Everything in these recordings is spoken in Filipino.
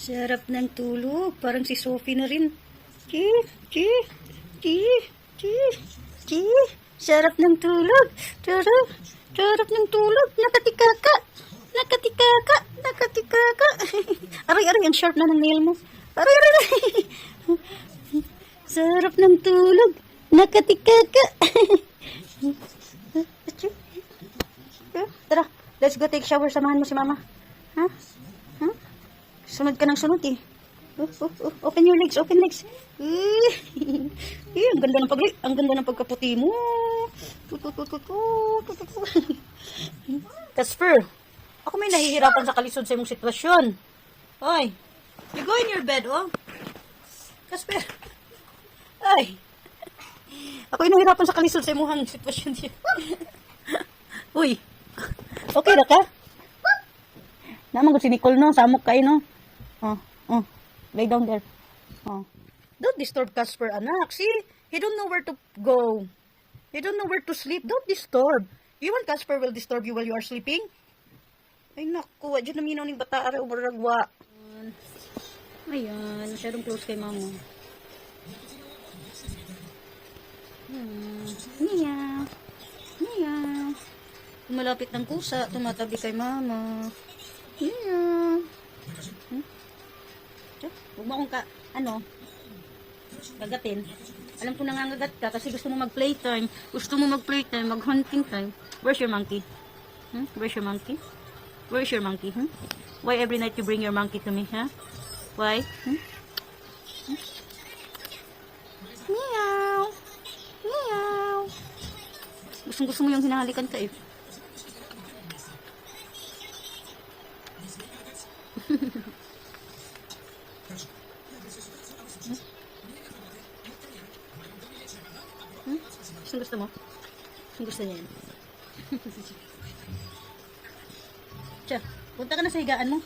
Sarap ng tulog. Parang si Sophie na rin. Chi, chi, chi, chi, chi. Sarap ng tulog. Sarap. Sarap ng tulog. Nakatikaka. Nakatikaka. Nakatikaka. Aray, aray. Ang sharp na ng nail mo. Aray, aray, aray. Sarap ng tulog. Nakatikaka. Tara. Let's go take shower. Samahan mo si mama. Ha? Ha? Sunod ka ng sunod eh. Open your legs, open legs. Ang ganda ng ang ganda ng pagkaputi mo. Casper, ako may nahihirapan sa kalisod sa imong sitwasyon. Hoy, you go in your bed, oh. Casper. Ay. Ako may nahihirapan sa kalisod sa imong sitwasyon siya. Uy. Okay ra ka? Naman ko si Nicole, no? Samok kayo, no? Oh. Lay down there. Oh. Don't disturb Casper, anak. See? He don't know where to go. He don't know where to sleep. Don't disturb. You want Casper will disturb you while you are sleeping? Ay, naku. Diyan na minaw ng bata. Ara, umaragwa. Ayan. Masyadong close kay mama. Meow. Meow. Malapit ng kusa. Tumatabi kay mama. Meow. Huwag mo akong gagatin. Alam ko nangangagat ka kasi gusto mo mag-playtime. Gusto mo mag-playtime, mag-hunting time. Where's your monkey? Where's your monkey? Where's your monkey? Why every night you bring your monkey to me, huh? Why? Meow. Meow. Gusto mo yung hinahalikan ka eh. Gusto mo? Gusto niya yan. Tiya, punta ka na sa higaan mo.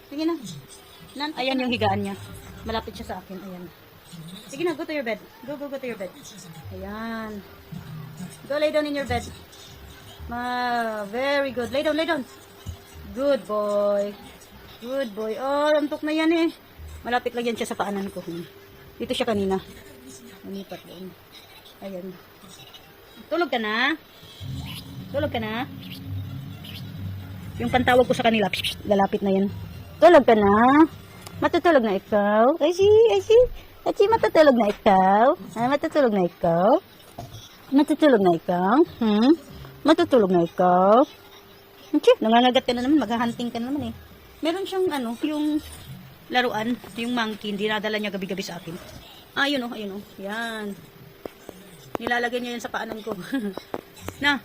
Sige na. Ayan yung higaan niya. Malapit siya sa akin. Ayan. Sige na, go to your bed. Go to your bed. Ayan. Go lay down in your bed. Very good. Lay down. Good boy. Good boy. Oh, antok na yan eh. Malapit lang yan siya sa paanan ko. Dito siya kanina. Manipat doon. Ayan. Tulog ka na? Tulog ka na? Yung pantawag ko sa kanila, lalapit na yan. Tulog ka na? Matutulog na ikaw? Ay, matutulog na ikaw? Matutulog na ikaw? Matutulog na ikaw? Matutulog na ikaw? Nangangagat ka na naman, maghahunting ka na naman eh. Meron siyang yung laruan, yung monkey, hindi nadala niya gabi-gabi sa akin. Ayun oh. Yan. Nilalagay niya yan sa paanan ko. Na.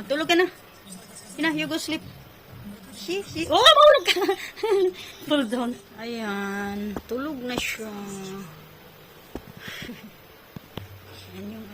Tulog ka na. You go sleep. See. Oh, maulog ka. Pull down. Ayan. Tulog na siya. Yan yung